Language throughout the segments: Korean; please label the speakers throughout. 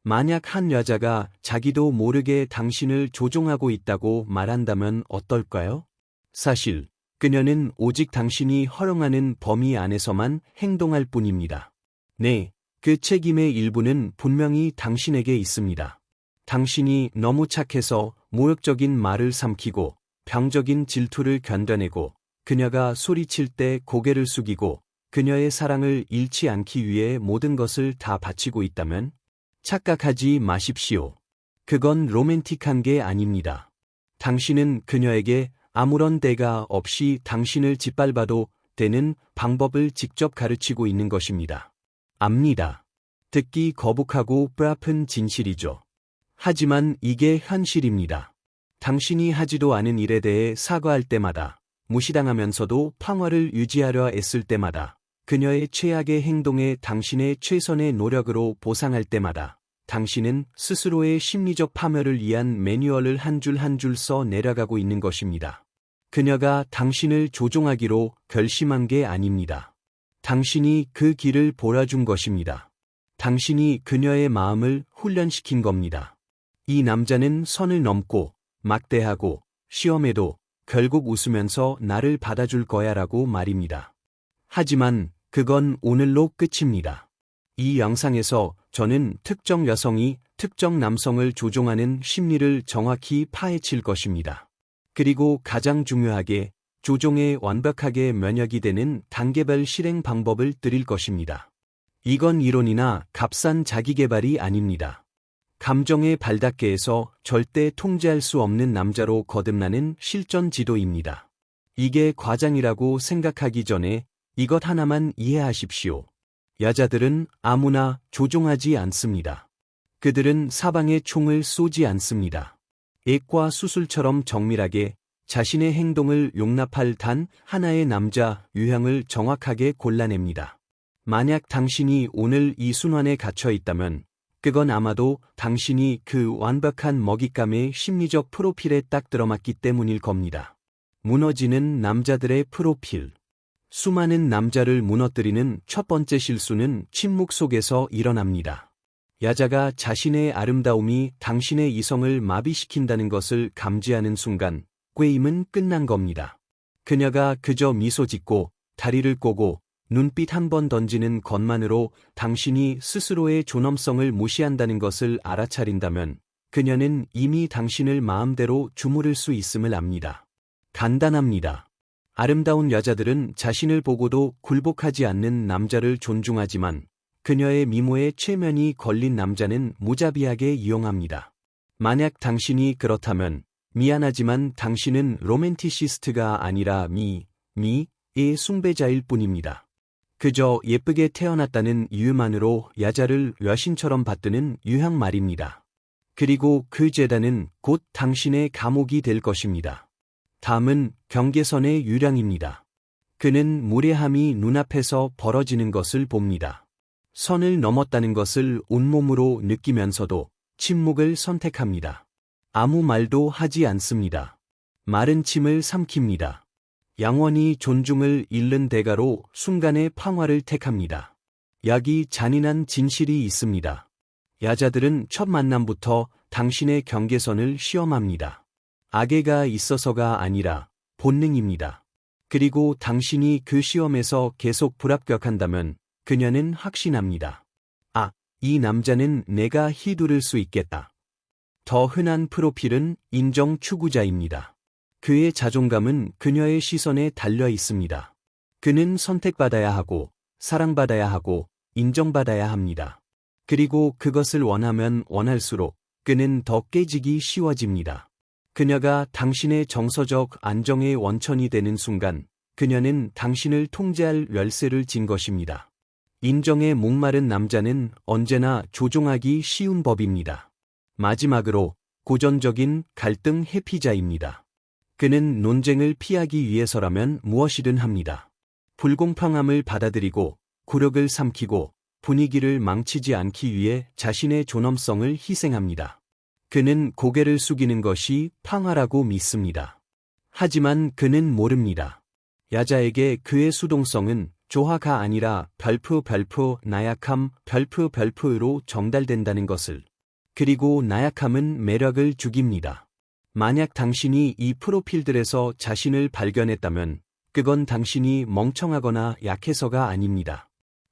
Speaker 1: 만약 한 여자가 자기도 모르게 당신을 조종하고 있다고 말한다면 어떨까요? 사실, 그녀는 오직 당신이 허용하는 범위 안에서만 행동할 뿐입니다. 네, 그 책임의 일부는 분명히 당신에게 있습니다. 당신이 너무 착해서 모욕적인 말을 삼키고 병적인 질투를 견뎌내고 그녀가 소리칠 때 고개를 숙이고 그녀의 사랑을 잃지 않기 위해 모든 것을 다 바치고 있다면 착각하지 마십시오. 그건 로맨틱한 게 아닙니다. 당신은 그녀에게 아무런 대가 없이 당신을 짓밟아도 되는 방법을 직접 가르치고 있는 것입니다. 압니다. 듣기 거북하고 뼈아픈 진실이죠. 하지만 이게 현실입니다. 당신이 하지도 않은 일에 대해 사과할 때마다, 무시당하면서도 평화를 유지하려 애쓸 때마다, 그녀의 최악의 행동에 당신의 최선의 노력으로 보상할 때마다, 당신은 스스로의 심리적 파멸을 위한 매뉴얼을 한 줄 한 줄 써 내려가고 있는 것입니다. 그녀가 당신을 조종하기로 결심한 게 아닙니다. 당신이 그 길을 보여준 것입니다. 당신이 그녀의 마음을 훈련시킨 겁니다. 이 남자는 선을 넘고 막대하고 시험에도 결국 웃으면서 나를 받아줄 거야라고 말입니다. 하지만 그건 오늘로 끝입니다. 이 영상에서 저는 특정 여성이 특정 남성을 조종하는 심리를 정확히 파헤칠 것입니다. 그리고 가장 중요하게 조종에 완벽하게 면역이 되는 단계별 실행 방법을 드릴 것입니다. 이건 이론이나 값싼 자기계발이 아닙니다. 감정의 발닦개에서 절대 통제할 수 없는 남자로 거듭나는 실전 지도입니다. 이게 과장이라고 생각하기 전에 이것 하나만 이해하십시오. 여자들은 아무나 조종하지 않습니다. 그들은 사방에 총을 쏘지 않습니다. 액과 수술처럼 정밀하게 자신의 행동을 용납할 단 하나의 남자 유형을 정확하게 골라냅니다. 만약 당신이 오늘 이 순환에 갇혀 있다면 그건 아마도 당신이 그 완벽한 먹잇감의 심리적 프로필에 딱 들어맞기 때문일 겁니다. 무너지는 남자들의 프로필. 수많은 남자를 무너뜨리는 첫 번째 실수는 침묵 속에서 일어납니다. 여자가 자신의 아름다움이 당신의 이성을 마비시킨다는 것을 감지하는 순간 게임은 끝난 겁니다. 그녀가 그저 미소 짓고 다리를 꼬고 눈빛 한 번 던지는 것만으로 당신이 스스로의 존엄성을 무시한다는 것을 알아차린다면 그녀는 이미 당신을 마음대로 주무를 수 있음을 압니다. 간단합니다. 아름다운 여자들은 자신을 보고도 굴복하지 않는 남자를 존중하지만 그녀의 미모에 최면이 걸린 남자는 무자비하게 이용합니다. 만약 당신이 그렇다면 미안하지만 당신은 로맨티시스트가 아니라 미의 숭배자일 뿐입니다. 그저 예쁘게 태어났다는 이유만으로 여자를 여신처럼 받드는 유형 말입니다. 그리고 그 재단은 곧 당신의 감옥이 될 것입니다. 다음은 경계선의 유령입니다. 그는 무례함이 눈앞에서 벌어지는 것을 봅니다. 선을 넘었다는 것을 온몸으로 느끼면서도 침묵을 선택합니다. 아무 말도 하지 않습니다. 마른 침을 삼킵니다. 영원히 존중을 잃는 대가로 순간의 평화를 택합니다. 여기 잔인한 진실이 있습니다. 여자들은 첫 만남부터 당신의 경계선을 시험합니다. 악의가 있어서가 아니라 본능입니다. 그리고 당신이 그 시험에서 계속 불합격한다면 그녀는 확신합니다. 아, 이 남자는 내가 휘두를 수 있겠다. 더 흔한 프로필은 인정 추구자입니다. 그의 자존감은 그녀의 시선에 달려 있습니다. 그는 선택받아야 하고, 사랑받아야 하고, 인정받아야 합니다. 그리고 그것을 원하면 원할수록 그는 더 깨지기 쉬워집니다. 그녀가 당신의 정서적 안정의 원천이 되는 순간, 그녀는 당신을 통제할 열쇠를 진 것입니다. 인정에 목마른 남자는 언제나 조종하기 쉬운 법입니다. 마지막으로, 고전적인 갈등 회피자입니다. 그는 논쟁을 피하기 위해서라면 무엇이든 합니다. 불공평함을 받아들이고 굴욕을 삼키고 분위기를 망치지 않기 위해 자신의 존엄성을 희생합니다. 그는 고개를 숙이는 것이 평화라고 믿습니다. 하지만 그는 모릅니다. 여자에게 그의 수동성은 조화가 아니라 별프 나약함 별프로 전달된다는 것을. 그리고 나약함은 매력을 죽입니다. 만약 당신이 이 프로필들에서 자신을 발견했다면 그건 당신이 멍청하거나 약해서가 아닙니다.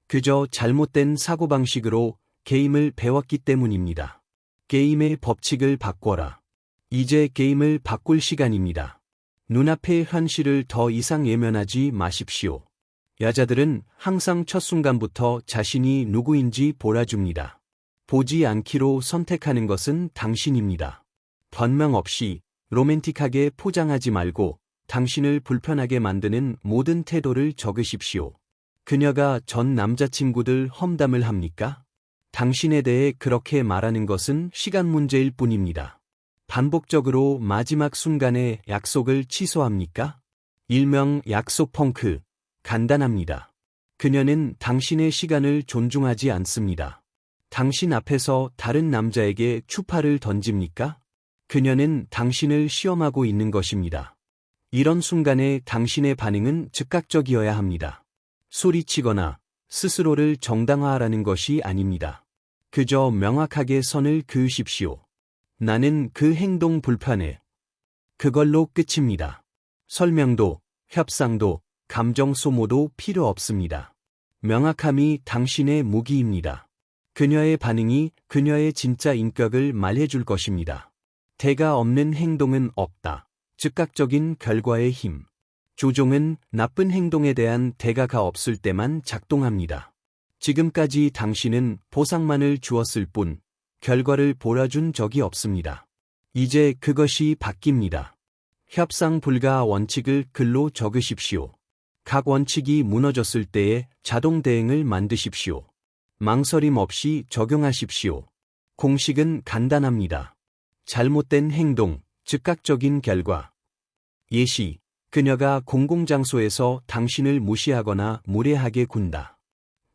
Speaker 1: 그저 잘못된 사고방식으로 게임을 배웠기 때문입니다. 게임의 법칙을 바꿔라. 이제 게임을 바꿀 시간입니다. 눈앞의 현실을 더 이상 외면하지 마십시오. 여자들은 항상 첫 순간부터 자신이 누구인지 몰아줍니다. 보지 않기로 선택하는 것은 당신입니다. 변명 없이 로맨틱하게 포장하지 말고 당신을 불편하게 만드는 모든 태도를 적으십시오. 그녀가 전 남자친구들 험담을 합니까? 당신에 대해 그렇게 말하는 것은 시간 문제일 뿐입니다. 반복적으로 마지막 순간에 약속을 취소합니까? 일명 약속 펑크. 간단합니다. 그녀는 당신의 시간을 존중하지 않습니다. 당신 앞에서 다른 남자에게 추파를 던집니까? 그녀는 당신을 시험하고 있는 것입니다. 이런 순간에 당신의 반응은 즉각적이어야 합니다. 소리치거나 스스로를 정당화하라는 것이 아닙니다. 그저 명확하게 선을 그으십시오. 나는 그 행동 불편해. 그걸로 끝입니다. 설명도, 협상도, 감정 소모도 필요 없습니다. 명확함이 당신의 무기입니다. 그녀의 반응이 그녀의 진짜 인격을 말해줄 것입니다. 대가 없는 행동은 없다. 즉각적인 결과의 힘. 조종은 나쁜 행동에 대한 대가가 없을 때만 작동합니다. 지금까지 당신은 보상만을 주었을 뿐 결과를 몰아준 적이 없습니다. 이제 그것이 바뀝니다. 협상 불가 원칙을 글로 적으십시오. 각 원칙이 무너졌을 때에 자동 대응을 만드십시오. 망설임 없이 적용하십시오. 공식은 간단합니다. 잘못된 행동, 즉각적인 결과. 예시, 그녀가 공공장소에서 당신을 무시하거나 무례하게 군다.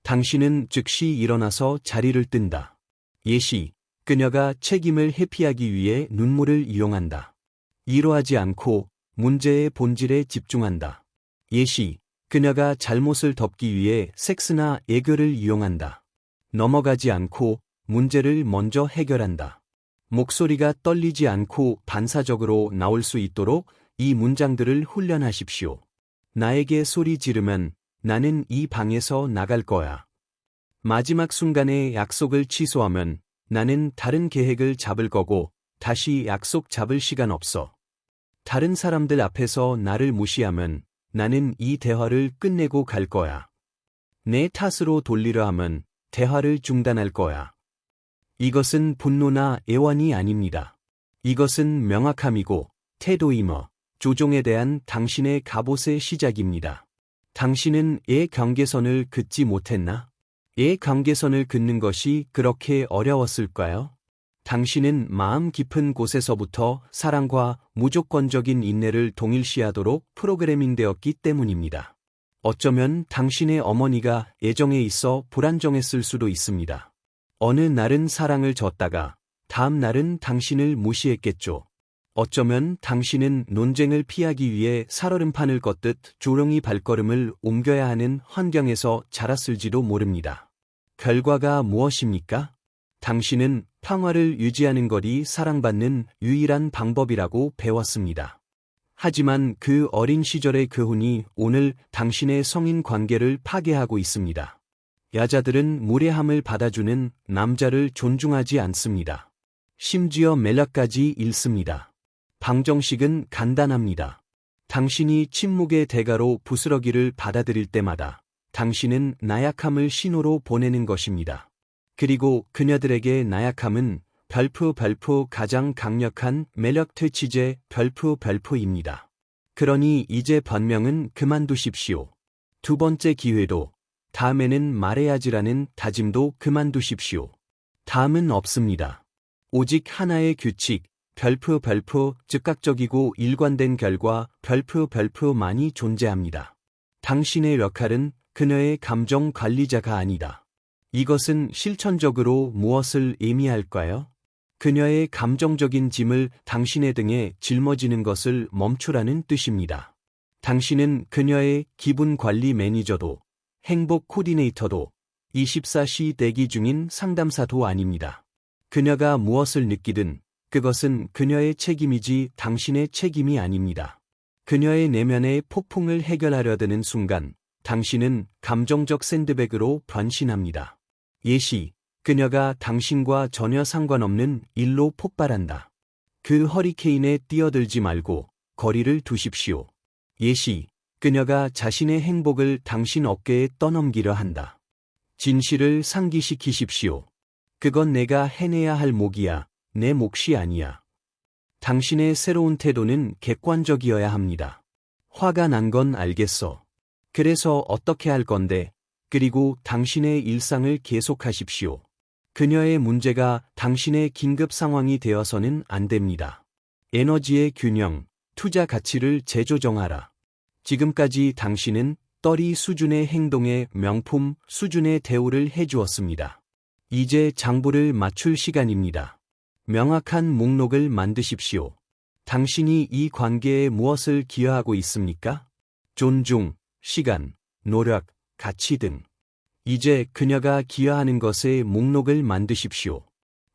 Speaker 1: 당신은 즉시 일어나서 자리를 뜬다. 예시, 그녀가 책임을 회피하기 위해 눈물을 이용한다. 이로하지 않고 문제의 본질에 집중한다. 예시, 그녀가 잘못을 덮기 위해 섹스나 애교를 이용한다. 넘어가지 않고 문제를 먼저 해결한다. 목소리가 떨리지 않고 반사적으로 나올 수 있도록 이 문장들을 훈련하십시오. 나에게 소리 지르면 나는 이 방에서 나갈 거야. 마지막 순간에 약속을 취소하면 나는 다른 계획을 잡을 거고 다시 약속 잡을 시간 없어. 다른 사람들 앞에서 나를 무시하면 나는 이 대화를 끝내고 갈 거야. 내 탓으로 돌리려 하면 대화를 중단할 거야. 이것은 분노나 애원이 아닙니다. 이것은 명확함이고 태도이며 조종에 대한 당신의 갑옷의 시작입니다. 당신은 애 경계선을 긋지 못했나? 애 경계선을 긋는 것이 그렇게 어려웠을까요? 당신은 마음 깊은 곳에서부터 사랑과 무조건적인 인내를 동일시하도록 프로그래밍되었기 때문입니다. 어쩌면 당신의 어머니가 애정에 있어 불안정했을 수도 있습니다. 어느 날은 사랑을 줬다가 다음 날은 당신을 무시했겠죠. 어쩌면 당신은 논쟁을 피하기 위해 살얼음판을 걷듯 조용히 발걸음을 옮겨야 하는 환경에서 자랐을지도 모릅니다. 결과가 무엇입니까? 당신은 평화를 유지하는 것이 사랑받는 유일한 방법이라고 배웠습니다. 하지만 그 어린 시절의 교훈이 오늘 당신의 성인 관계를 파괴하고 있습니다. 여자들은 무례함을 받아주는 남자를 존중하지 않습니다. 심지어 매력까지 잃습니다. 방정식은 간단합니다. 당신이 침묵의 대가로 부스러기를 받아들일 때마다 당신은 나약함을 신호로 보내는 것입니다. 그리고 그녀들에게 나약함은 별프 가장 강력한 매력 퇴치제 별프입니다. 그러니 이제 변명은 그만두십시오. 두 번째 기회도 다음에는 말해야지라는 다짐도 그만두십시오. 다음은 없습니다. 오직 하나의 규칙 별프 즉각적이고 일관된 결과 별프만이 존재합니다. 당신의 역할은 그녀의 감정 관리자가 아니다. 이것은 실천적으로 무엇을 의미할까요? 그녀의 감정적인 짐을 당신의 등에 짊어지는 것을 멈추라는 뜻입니다. 당신은 그녀의 기분 관리 매니저도 행복 코디네이터도 24시 대기 중인 상담사도 아닙니다. 그녀가 무엇을 느끼든 그것은 그녀의 책임이지 당신의 책임이 아닙니다. 그녀의 내면의 폭풍을 해결하려 드는 순간 당신은 감정적 샌드백으로 변신합니다. 예시, 그녀가 당신과 전혀 상관없는 일로 폭발한다. 그 허리케인에 뛰어들지 말고 거리를 두십시오. 예시, 그녀가 자신의 행복을 당신 어깨에 떠넘기려 한다. 진실을 상기시키십시오. 그건 내가 해내야 할 몫이야, 내 몫이 아니야. 당신의 새로운 태도는 객관적이어야 합니다. 화가 난 건 알겠어. 그래서 어떻게 할 건데? 그리고 당신의 일상을 계속하십시오. 그녀의 문제가 당신의 긴급 상황이 되어서는 안 됩니다. 에너지의 균형, 투자 가치를 재조정하라. 지금까지 당신은 떨이 수준의 행동에 명품 수준의 대우를 해주었습니다. 이제 장부를 맞출 시간입니다. 명확한 목록을 만드십시오. 당신이 이 관계에 무엇을 기여하고 있습니까? 존중, 시간, 노력, 가치 등. 이제 그녀가 기여하는 것의 목록을 만드십시오.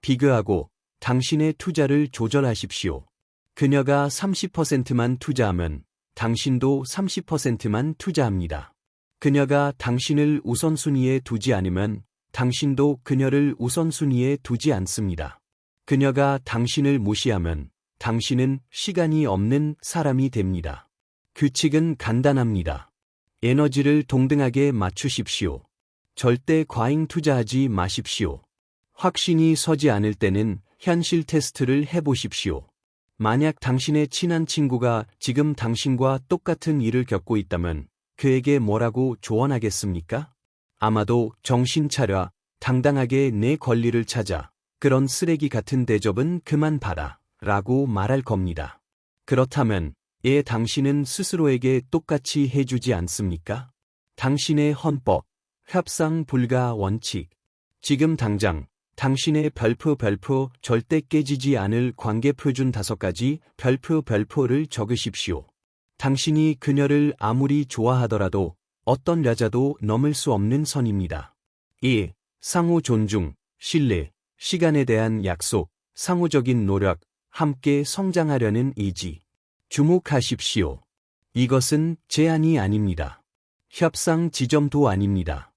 Speaker 1: 비교하고 당신의 투자를 조절하십시오. 그녀가 30%만 투자하면 당신도 30%만 투자합니다. 그녀가 당신을 우선순위에 두지 않으면 당신도 그녀를 우선순위에 두지 않습니다. 그녀가 당신을 무시하면 당신은 시간이 없는 사람이 됩니다. 규칙은 간단합니다. 에너지를 동등하게 맞추십시오. 절대 과잉 투자하지 마십시오. 확신이 서지 않을 때는 현실 테스트를 해보십시오. 만약 당신의 친한 친구가 지금 당신과 똑같은 일을 겪고 있다면 그에게 뭐라고 조언하겠습니까? 아마도 정신 차려, 당당하게 내 권리를 찾아, 그런 쓰레기 같은 대접은 그만 봐라, 라고 말할 겁니다. 그렇다면, 당신은 스스로에게 똑같이 해주지 않습니까? 당신의 헌법, 협상 불가 원칙. 지금 당장, 당신의 별표 절대 깨지지 않을 관계 표준 5가지 별표를 적으십시오. 당신이 그녀를 아무리 좋아하더라도 어떤 여자도 넘을 수 없는 선입니다. 1. 상호 존중, 신뢰, 시간에 대한 약속, 상호적인 노력, 함께 성장하려는 의지. 주목하십시오. 이것은 제한이 아닙니다. 협상 지점도 아닙니다.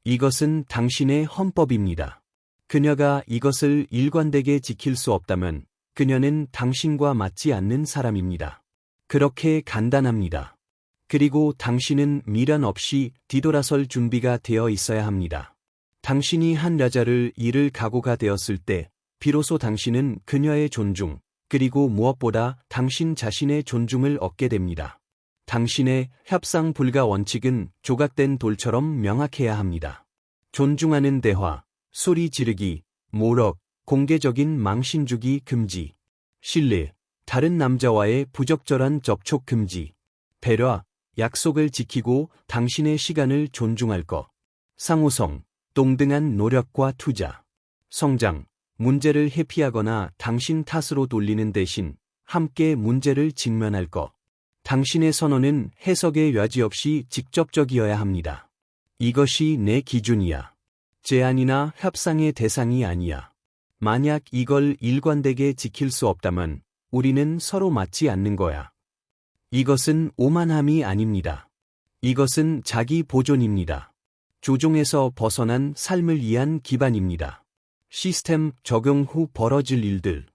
Speaker 1: 이것은 당신의 헌법입니다. 그녀가 이것을 일관되게 지킬 수 없다면 그녀는 당신과 맞지 않는 사람입니다. 그렇게 간단합니다. 그리고 당신은 미련 없이 뒤돌아설 준비가 되어 있어야 합니다. 당신이 한 여자를 잃을 각오가 되었을 때 비로소 당신은 그녀의 존중, 그리고 무엇보다 당신 자신의 존중을 얻게 됩니다. 당신의 협상 불가 원칙은 조각된 돌처럼 명확해야 합니다. 존중하는 대화, 소리 지르기, 모욕, 공개적인 망신 주기 금지. 신뢰, 다른 남자와의 부적절한 접촉 금지. 배려, 약속을 지키고 당신의 시간을 존중할 것. 상호성, 동등한 노력과 투자. 성장, 문제를 회피하거나 당신 탓으로 돌리는 대신 함께 문제를 직면할 것. 당신의 선언은 해석의 여지 없이 직접적이어야 합니다. 이것이 내 기준이야. 제안이나 협상의 대상이 아니야. 만약 이걸 일관되게 지킬 수 없다면 우리는 서로 맞지 않는 거야. 이것은 오만함이 아닙니다. 이것은 자기 보존입니다. 조종에서 벗어난 삶을 위한 기반입니다. 시스템 적용 후 벌어질 일들.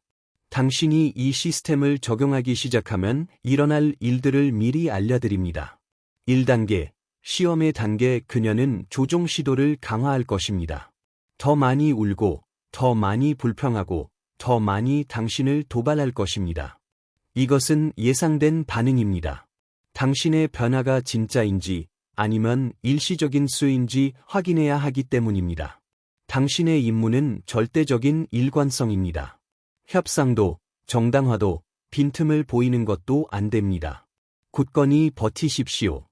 Speaker 1: 당신이 이 시스템을 적용하기 시작하면 일어날 일들을 미리 알려드립니다. 1단계, 시험의 단계. 그녀는 조종 시도를 강화할 것입니다. 더 많이 울고, 더 많이 불평하고, 더 많이 당신을 도발할 것입니다. 이것은 예상된 반응입니다. 당신의 변화가 진짜인지 아니면 일시적인 수인지 확인해야 하기 때문입니다. 당신의 임무는 절대적인 일관성입니다. 협상도, 정당화도, 빈틈을 보이는 것도 안 됩니다. 굳건히 버티십시오.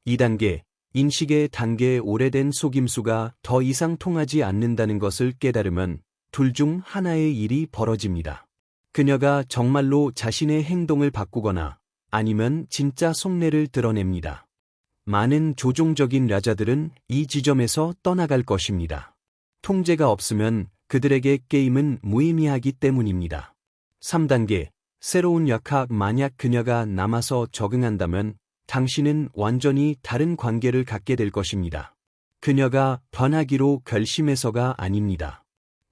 Speaker 1: 2단계, 인식의 단계. 오래된 속임수가 더 이상 통하지 않는다는 것을 깨달으면 둘 중 하나의 일이 벌어집니다. 그녀가 정말로 자신의 행동을 바꾸거나 아니면 진짜 속내를 드러냅니다. 많은 조종적인 여자들은 이 지점에서 떠나갈 것입니다. 통제가 없으면 그들에게 게임은 무의미하기 때문입니다. 3단계, 새로운 역학. 만약 그녀가 남아서 적응한다면 당신은 완전히 다른 관계를 갖게 될 것입니다. 그녀가 변하기로 결심해서가 아닙니다.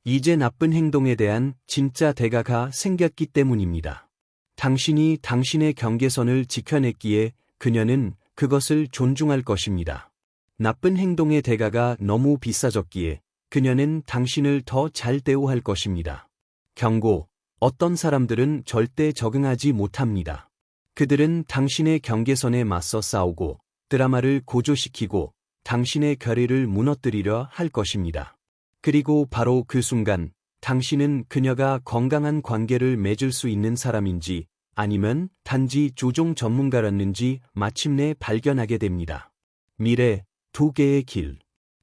Speaker 1: 이제 나쁜 행동에 대한 진짜 대가가 생겼기 때문입니다. 당신이 당신의 경계선을 지켜냈기에 그녀는 그것을 존중할 것입니다. 나쁜 행동의 대가가 너무 비싸졌기에 그녀는 당신을 더 잘 대우할 것입니다. 경고, 어떤 사람들은 절대 적응하지 못합니다. 그들은 당신의 경계선에 맞서 싸우고 드라마를 고조시키고 당신의 결의를 무너뜨리려 할 것입니다. 그리고 바로 그 순간 당신은 그녀가 건강한 관계를 맺을 수 있는 사람인지 아니면 단지 조종 전문가였는지 마침내 발견하게 됩니다. 미래, 두 개의 길.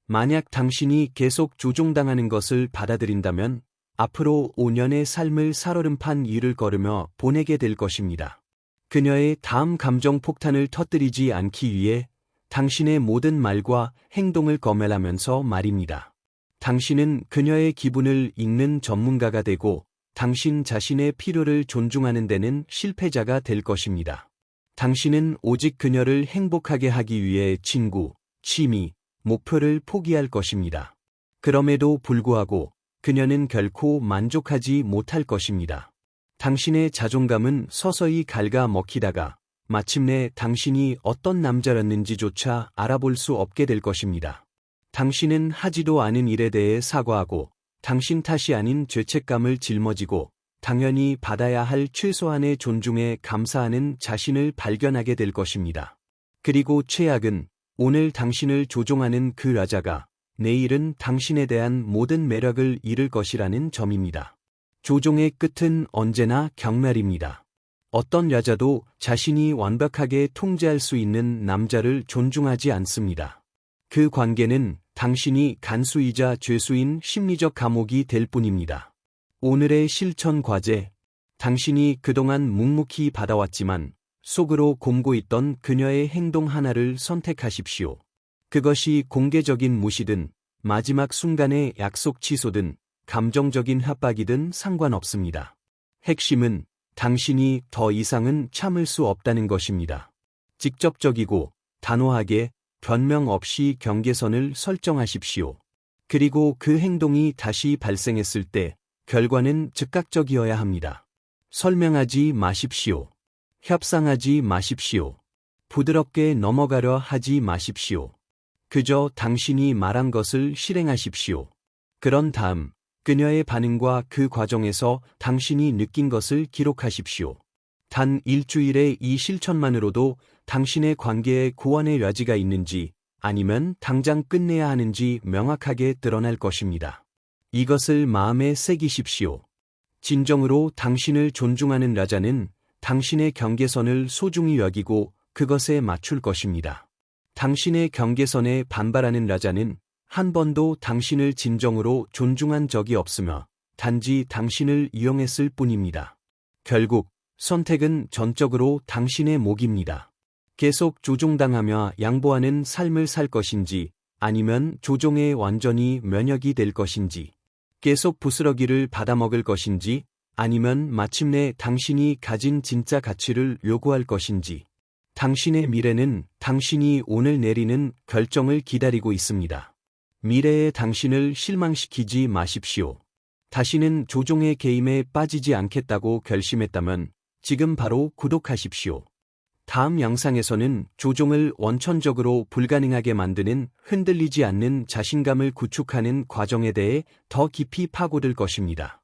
Speaker 1: 만약 당신이 계속 조종당하는 것을 받아들인다면 앞으로 5년의 삶을 살얼음판 위를 걸으며 보내게 될 것입니다. 그녀의 다음 감정 폭탄을 터뜨리지 않기 위해 당신의 모든 말과 행동을 검열하면서 말입니다. 당신은 그녀의 기분을 읽는 전문가가 되고 당신 자신의 필요를 존중하는 데는 실패자가 될 것입니다. 당신은 오직 그녀를 행복하게 하기 위해 친구, 취미, 목표를 포기할 것입니다. 그럼에도 불구하고 그녀는 결코 만족하지 못할 것입니다. 당신의 자존감은 서서히 갉아먹히다가 마침내 당신이 어떤 남자였는지조차 알아볼 수 없게 될 것입니다. 당신은 하지도 않은 일에 대해 사과하고 당신 탓이 아닌 죄책감을 짊어지고 당연히 받아야 할 최소한의 존중에 감사하는 자신을 발견하게 될 것입니다. 그리고 최악은 오늘 당신을 조종하는 그 여자가 내일은 당신에 대한 모든 매력을 잃을 것이라는 점입니다. 조종의 끝은 언제나 경멸입니다. 어떤 여자도 자신이 완벽하게 통제할 수 있는 남자를 존중하지 않습니다. 그 관계는 당신이 간수이자 죄수인 심리적 감옥이 될 뿐입니다. 오늘의 실천 과제. 당신이 그동안 묵묵히 받아왔지만 속으로 곪고 있던 그녀의 행동 하나를 선택하십시오. 그것이 공개적인 무시든 마지막 순간의 약속 취소든 감정적인 협박이든 상관없습니다. 핵심은 당신이 더 이상은 참을 수 없다는 것입니다. 직접적이고 단호하게 변명 없이 경계선을 설정하십시오. 그리고 그 행동이 다시 발생했을 때 결과는 즉각적이어야 합니다. 설명하지 마십시오. 협상하지 마십시오. 부드럽게 넘어가려 하지 마십시오. 그저 당신이 말한 것을 실행하십시오. 그런 다음 그녀의 반응과 그 과정에서 당신이 느낀 것을 기록하십시오. 단 일주일의 이 실천만으로도 당신의 관계에 구원의 여지가 있는지 아니면 당장 끝내야 하는지 명확하게 드러날 것입니다. 이것을 마음에 새기십시오. 진정으로 당신을 존중하는 여자는 당신의 경계선을 소중히 여기고 그것에 맞출 것입니다. 당신의 경계선에 반발하는 여자는 한 번도 당신을 진정으로 존중한 적이 없으며 단지 당신을 이용했을 뿐입니다. 결국 선택은 전적으로 당신의 몫입니다. 계속 조종당하며 양보하는 삶을 살 것인지 아니면 조종에 완전히 면역이 될 것인지, 계속 부스러기를 받아먹을 것인지 아니면 마침내 당신이 가진 진짜 가치를 요구할 것인지, 당신의 미래는 당신이 오늘 내리는 결정을 기다리고 있습니다. 미래의 당신을 실망시키지 마십시오. 다시는 조종의 게임에 빠지지 않겠다고 결심했다면 지금 바로 구독하십시오. 다음 영상에서는 조종을 원천적으로 불가능하게 만드는 흔들리지 않는 자신감을 구축하는 과정에 대해 더 깊이 파고들 것입니다.